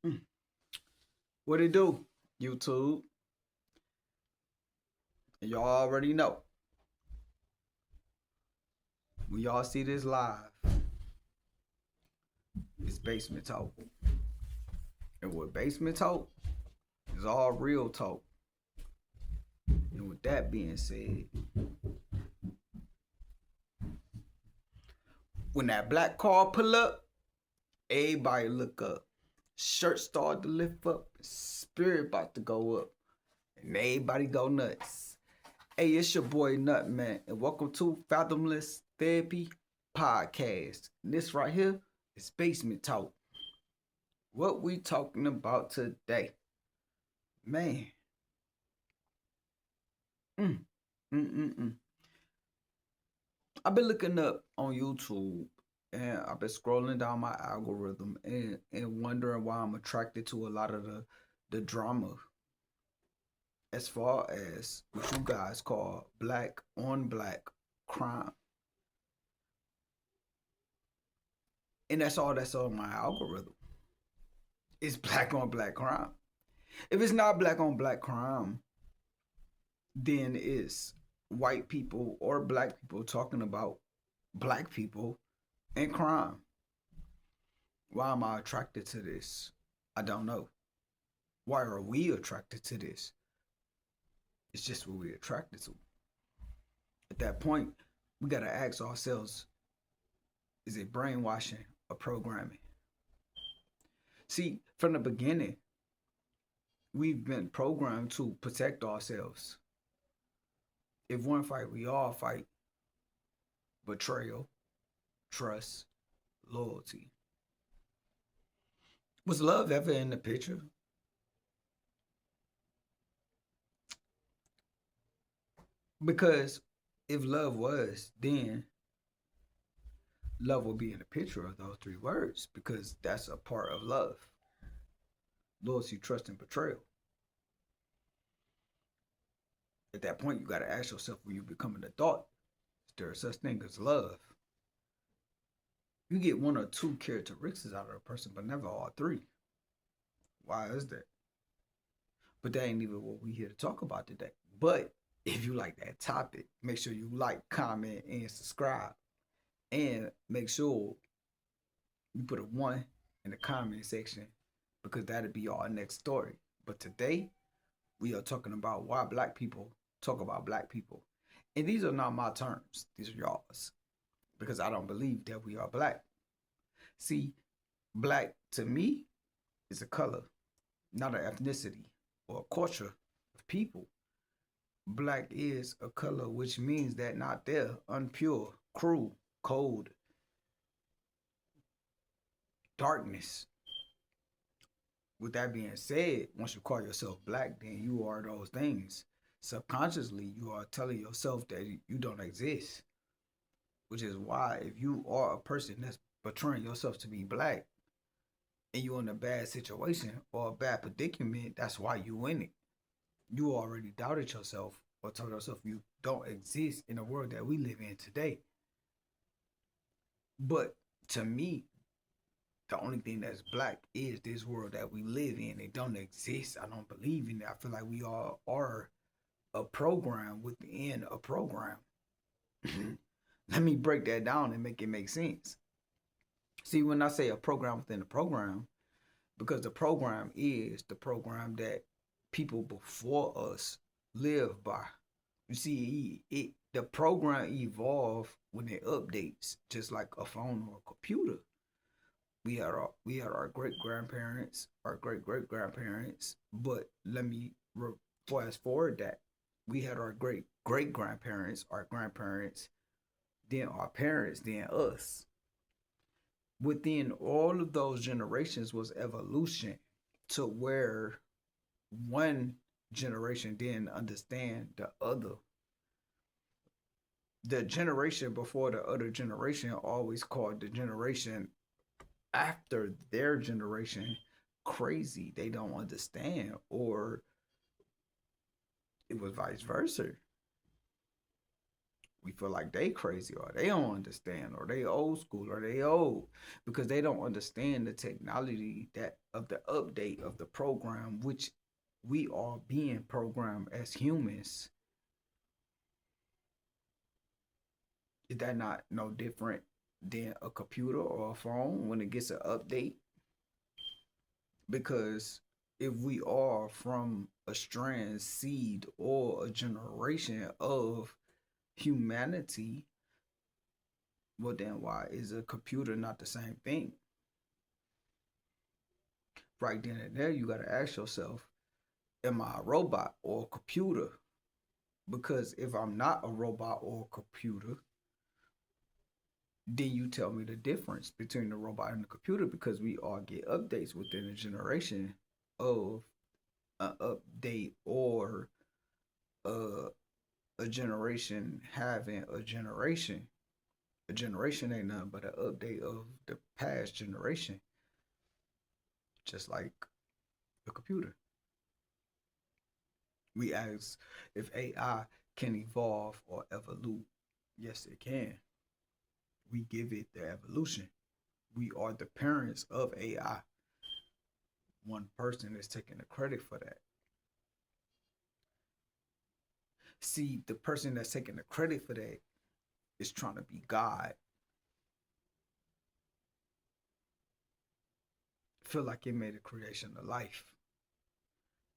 Mm. What it do, YouTube? Y'all already know. When y'all see this live, it's Basement Talk. And what Basement Talk is all real talk. And with that being said, when that black car pull up, everybody look up. Shirt start to lift up, spirit about to go up, and everybody go nuts. Hey, it's your boy Nutman, and welcome to Fathomless Therapy Podcast. And this right here is Basement Talk. What we talking about today, man? Mm, mm. I've been looking up on YouTube, and I've been scrolling down my algorithm and wondering why I'm attracted to a lot of the drama as far as what you guys call black on black crime. And that's all that's on my algorithm. It's black on black crime. If it's not black on black crime, then it's white people or black people talking about black people and crime. Why am I attracted to this? I don't know. Why are we attracted to this? It's just what we're attracted to. At that point, we got to ask ourselves, is it brainwashing or programming? See, from the beginning, we've been programmed to protect ourselves. If one fight, we all fight. Betrayal, trust, loyalty. Was love ever in the picture? Because if love was, then love will be in the picture of those three words because that's a part of love: loyalty, trust, and betrayal. At that point, you got to ask yourself when you become an adult, is there such thing as love? You get one or two characteristics out of a person, but never all three. Why is that? But that ain't even what we here to talk about today. But if you like that topic, make sure you like, comment, and subscribe. And make sure you put a one in the comment section because that'll be our next story. But today, we are talking about why black people talk about black people. And these are not my terms, these are y'all's because I don't believe that we are black. See, black to me is a color, not an ethnicity or a culture of people. Black is a color, which means that not there, unpure, cruel, cold, darkness. With that being said, once you call yourself black, then you are those things. Subconsciously, you are telling yourself that you don't exist, which is why if you are a person that's portraying yourself to be black and you're in a bad situation or a bad predicament, that's why you in it. You already doubted yourself or told yourself you don't exist in the world that we live in today. But to me, the only thing that's black is this world that we live in. It don't exist. I don't believe in it. I feel like we all are a program within a program. Let me break that down and make it make sense. See, when I say a program within a program, because the program is the program that people before us live by. You see, the program evolved when it updates, just like a phone or a computer. We had our great grandparents, our great grandparents, but let me fast forward that we had our great grandparents, our grandparents, then our parents, then us. Within all of those generations was evolution to where one generation didn't understand the other. The generation before the other generation always called the generation after their generation crazy. They don't understand, or it was vice versa. We feel like they crazy or they don't understand or they old school or they old because they don't understand the technology that of the update of the program which we are being programmed as humans. Is that not no different than a computer or a phone when it gets an update? Because if we are from a strand seed or a generation of humanity, well then why is a computer not the same thing? Right then and there you gotta ask yourself, am I a robot or a computer? Because if I'm not a robot or a computer, then you tell me the difference between the robot and the computer because we all get updates within a generation of an update or a, a generation having a generation. A generation ain't nothing but an update of the past generation, just like a computer. We ask if AI can evolve or evolve. Yes, it can. We give it the evolution. We are the parents of AI. One person is taking the credit for that. See, the person that's taking the credit for that is trying to be God. Feel like it made a creation of life.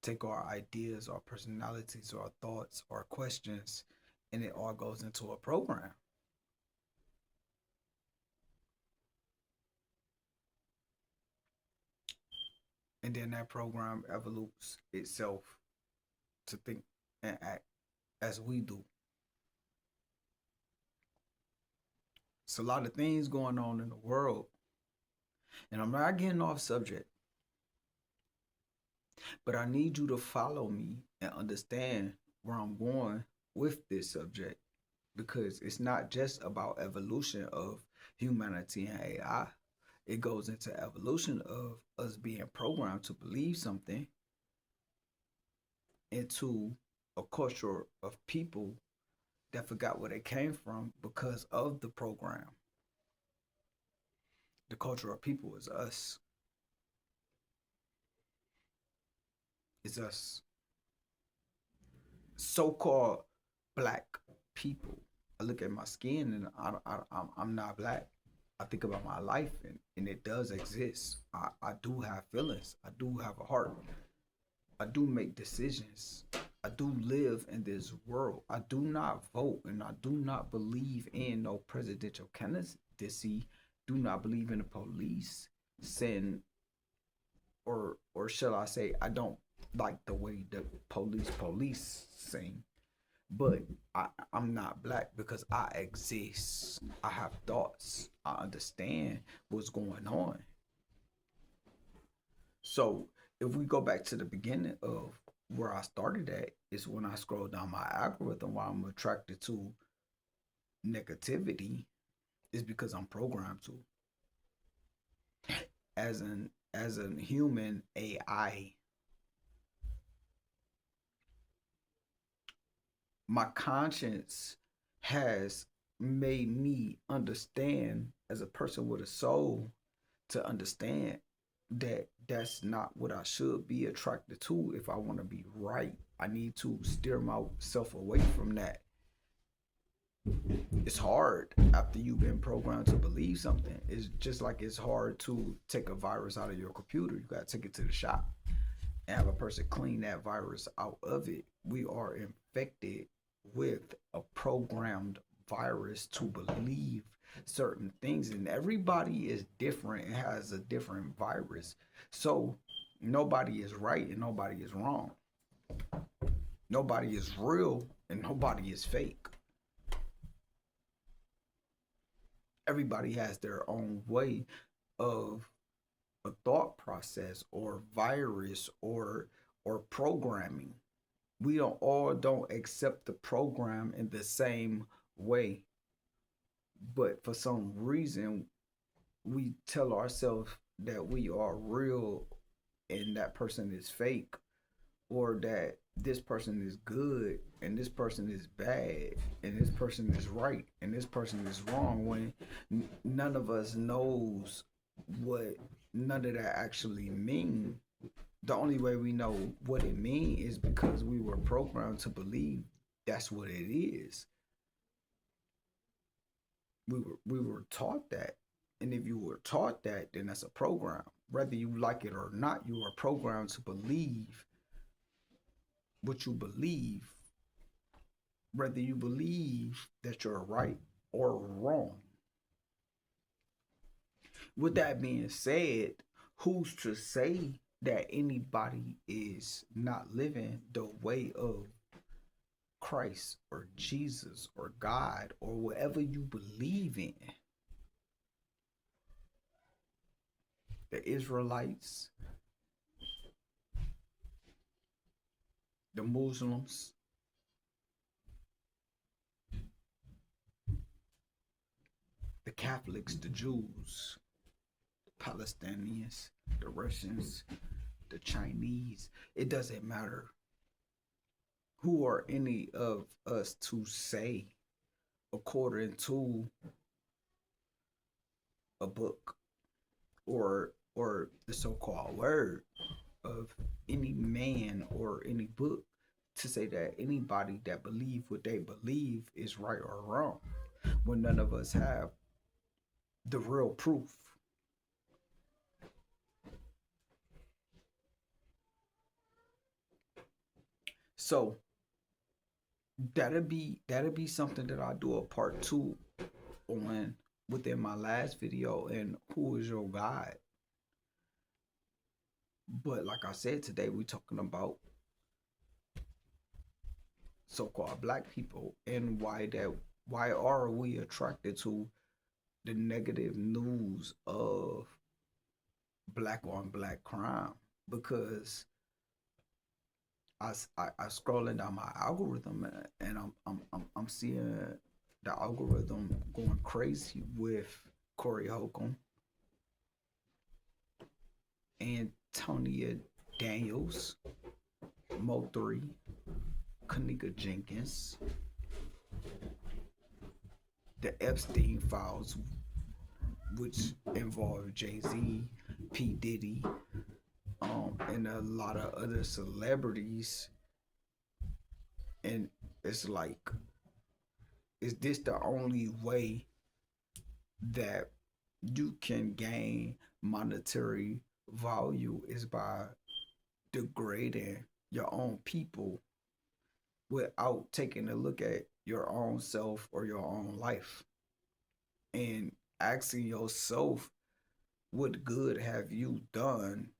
Take our ideas, our personalities, our thoughts, our questions, and it all goes into a program. And then that program evolves itself to think and act as we do. It's a lot of things going on in the world. And I'm not getting off subject, but I need you to follow me and understand where I'm going with this subject because it's not just about evolution of humanity and AI. It goes into evolution of us being programmed to believe something into a culture of people that forgot where they came from because of the program. The culture of people is us. It's us. So-called black people. I look at my skin and I'm not black. I think about my life and it does exist. I do have feelings. I do have a heart. I do make decisions. I do live in this world. I do not vote and I do not believe in no presidential candidacy. Do not believe in the police send or shall I say I don't like the way the police sing. But I'm not black because I exist. I have thoughts. I understand what's going on. So if we go back to the beginning of where I started at, is when I scroll down my algorithm why I'm attracted to negativity is because I'm programmed to. As a human AI, my conscience has made me understand as a person with a soul to understand that that's not what I should be attracted to if I want to be right. I need to steer myself away from that. It's hard after you've been programmed to believe something. It's just like it's hard to take a virus out of your computer. You got to take it to the shop and have a person clean that virus out of it. We are infected with a programmed virus to believe certain things, and everybody is different and has a different virus. So nobody is right and nobody is wrong. Nobody is real and nobody is fake. Everybody has their own way of a thought process or virus or programming. We don't accept the program in the same way, but for some reason we tell ourselves that we are real and that person is fake or that this person is good and this person is bad and this person is right and this person is wrong, when none of us knows what none of that actually mean. The only way we know what it mean is because we were programmed to believe that's what it is. We were taught that. And if you were taught that, then that's a program. Whether you like it or not, you are programmed to believe what you believe, whether you believe that you're right or wrong. With that being said, who's to say that anybody is not living the way of Christ or Jesus or God or whatever you believe in? The Israelites, the Muslims, the Catholics, the Jews, the Palestinians, the Russians, the Chinese. It doesn't matter. Who are any of us to say, according to a book or the so-called word of any man or any book, to say that anybody that believe what they believe is right or wrong, when none of us have the real proof? So that'll be something that I do a part two on within my last video, and who is your God. But like I said, today we're talking about so-called black people and why are we attracted to the negative news of black on black crime? Because I scrolling down my algorithm, and I'm seeing the algorithm going crazy with Corey Holcomb, Antonia Daniels, Mo3, Kanika Jenkins, the Epstein files, which involve Jay-Z, P. Diddy, and a lot of other celebrities. And it's like, is this the only way that you can gain monetary value, is by degrading your own people without taking a look at your own self or your own life and asking yourself, what good have you done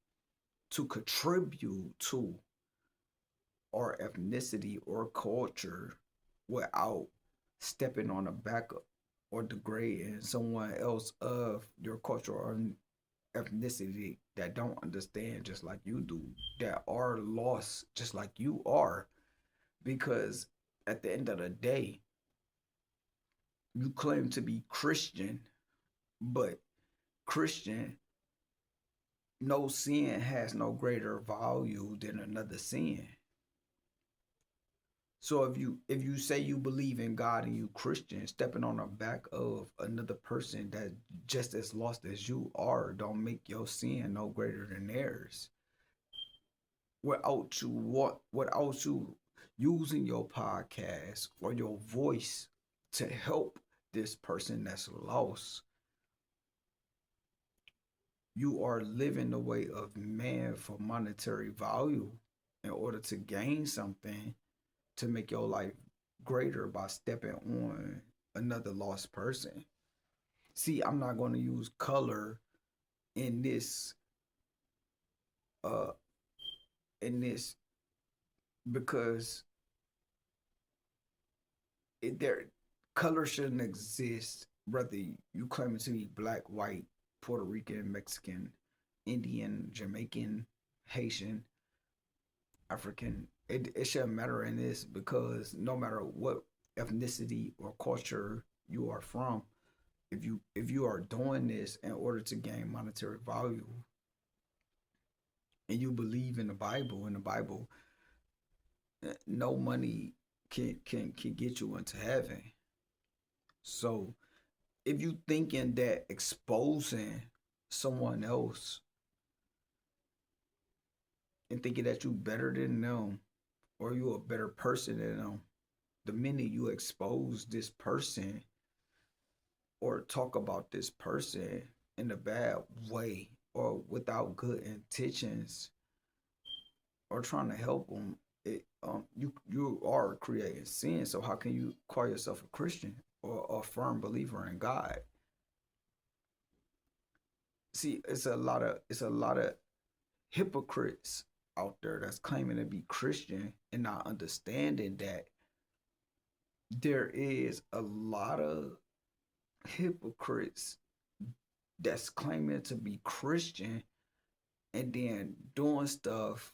to contribute to our ethnicity or culture, without stepping on the back or degrading someone else of your culture or ethnicity that don't understand just like you do, that are lost just like you are? Because at the end of the day, you claim to be Christian, but Christian, no sin has no greater value than another sin. So if you say you believe in God and you Christian, stepping on the back of another person that just as lost as you are, don't make your sin no greater than theirs. Without you using your podcast or your voice to help this person that's lost, you are living the way of man for monetary value in order to gain something, to make your life greater by stepping on another lost person. See, I'm not going to use color in this uh in this because there, color shouldn't exist, whether you claim to be black, white, Puerto Rican, Mexican, Indian, Jamaican, Haitian, African. It shouldn't matter in this, because no matter what ethnicity or culture you are from, if you are doing this in order to gain monetary value, and you believe in the Bible, No money can get you into heaven. So if you thinking that exposing someone else and thinking that you better than them or you a better person than them, the minute you expose this person or talk about this person in a bad way or without good intentions or trying to help them, you are creating sin. So how can you call yourself a Christian or a firm believer in God? See, it's a lot of hypocrites out there that's claiming to be Christian and not understanding that there is a lot of hypocrites that's claiming to be Christian and then doing stuff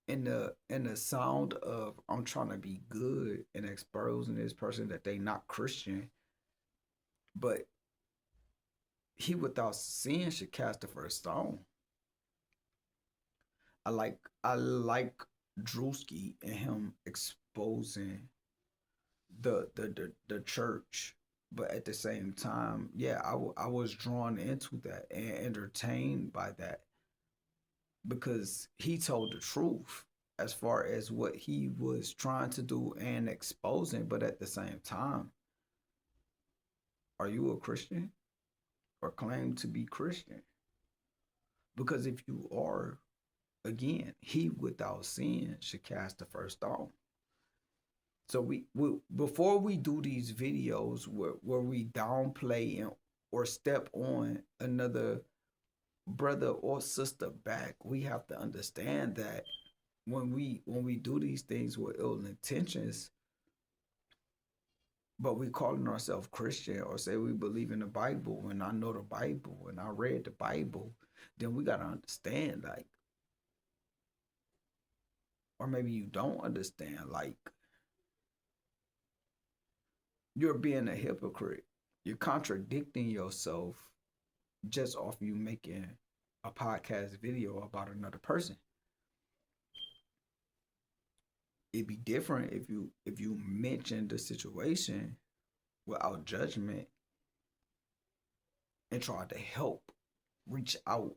in the sound of I'm trying to be good and exposing this person that they not Christian, but he without sin should cast the first stone. I like Drewski and him exposing the church, but at the same time, yeah, I was drawn into that and entertained by that because he told the truth as far as what he was trying to do and exposing, but at the same time, are you a Christian or claim to be Christian? Because if you are, again, he without sin should cast the first stone. So we before we do these videos where we downplay or step on another brother or sister back, we have to understand that when we do these things with ill intentions, but we calling ourselves Christian or say we believe in the Bible and I know the Bible and I read the Bible, then we gotta understand, like, or maybe you don't understand, like, you're being a hypocrite. You're contradicting yourself just off you making a podcast video about another person. It'd be different if you mention the situation without judgment and try to help reach out,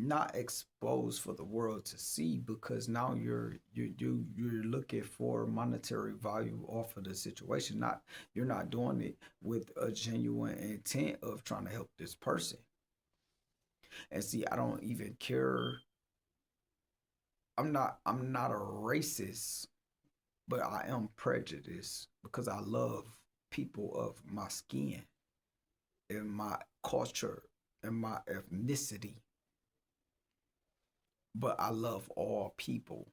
not exposed for the world to see, because now you're looking for monetary value off of the situation. Not You're not doing it with a genuine intent of trying to help this person. And see, I don't even care. I'm not a racist, but I am prejudiced because I love people of my skin and my culture and my ethnicity. But I love all people.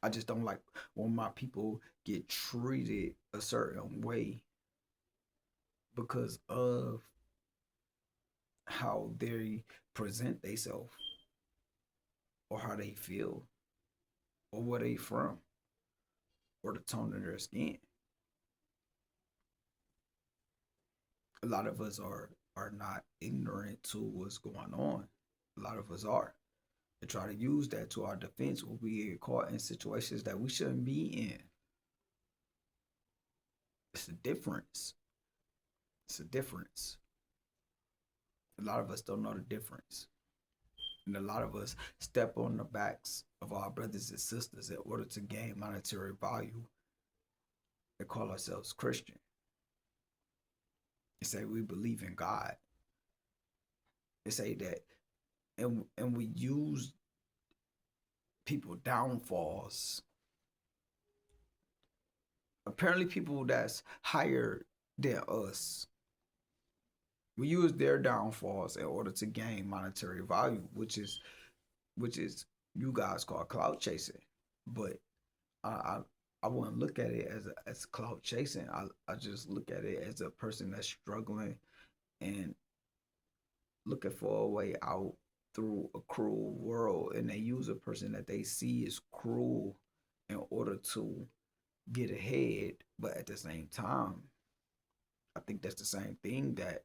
I just don't like when my people get treated a certain way because of how they present themselves or how they feel or where they from or the tone of their skin. A lot of us are not ignorant to what's going on. A lot of us are. And try to use that to our defense when we get caught in situations that we shouldn't be in. It's a difference. It's a difference. A lot of us don't know the difference. And a lot of us step on the backs of our brothers and sisters in order to gain monetary value and call ourselves Christian and say we believe in God and say that, and we use people downfalls. Apparently people that's higher than us, we use their downfalls in order to gain monetary value, which is you guys call clout chasing. But I I, I wouldn't look at it as clout chasing. I just look at it as a person that's struggling and looking for a way out through a cruel world, and they use a person that they see as cruel in order to get ahead. But at the same time, I think that's the same thing that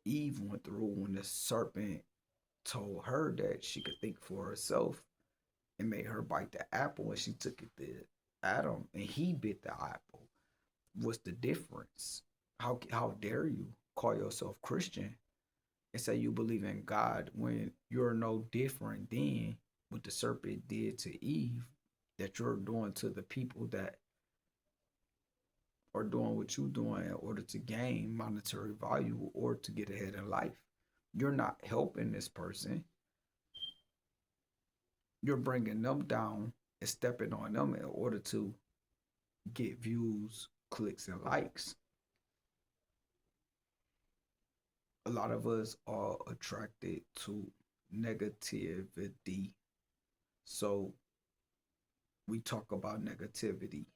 Eve went through when the serpent told her that she could think for herself. and made her bite the apple, and she took it to Adam, and he bit the apple. What's the difference? How dare you call yourself Christian and say you believe in God when you're no different than what the serpent did to Eve, that you're doing to the people that are doing what you're doing in order to gain monetary value or to get ahead in life. You're not helping this person. You're bringing them down and stepping on them in order to get views, clicks, and likes. A lot of us are attracted to negativity. So we talk about negativity.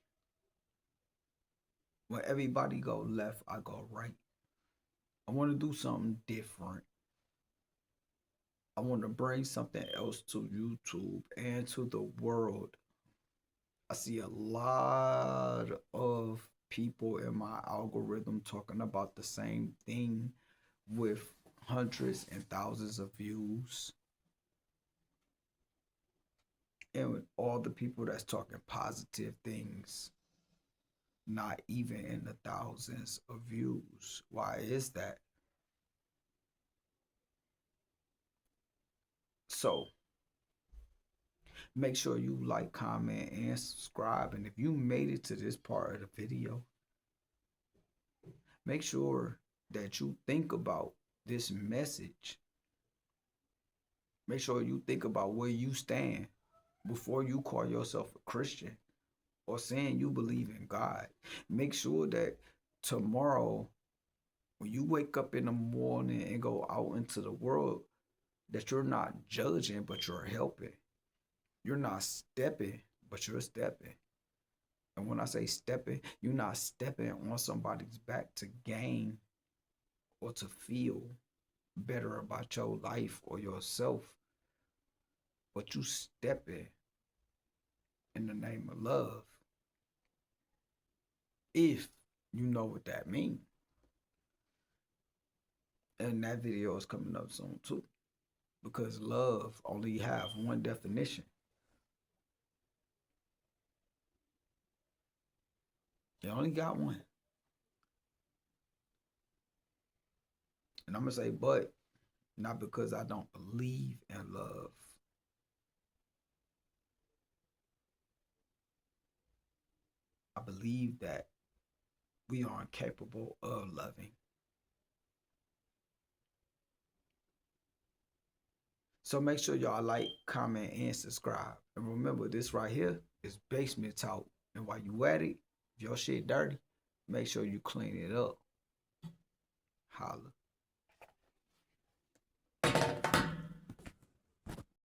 When everybody go left, I go right. I want to do something different. I want to bring something else to YouTube and to the world. I see a lot of people in my algorithm talking about the same thing with hundreds and thousands of views. And with all the people that's talking positive things, not even in the thousands of views. Why is that? So make sure you like, comment, and subscribe. And if you made it to this part of the video, make sure that you think about this message. Make sure you think about where you stand before you call yourself a Christian or saying you believe in God. Make sure that tomorrow, when you wake up in the morning and go out into the world, that you're not judging, but you're helping. You're not stepping, but you're stepping. And when I say stepping, you're not stepping on somebody's back to gain or to feel better about your life or yourself, but you stepping in the name of love. If you know what that means. And that video is coming up soon too. Because love only have one definition. It only got one. And I'm gonna say, but not because I don't believe in love. I believe that we are incapable of loving. So make sure y'all like, comment, and subscribe. And remember, this right here is basement talk. And while you at it, if your shit dirty, make sure you clean it up. Holla.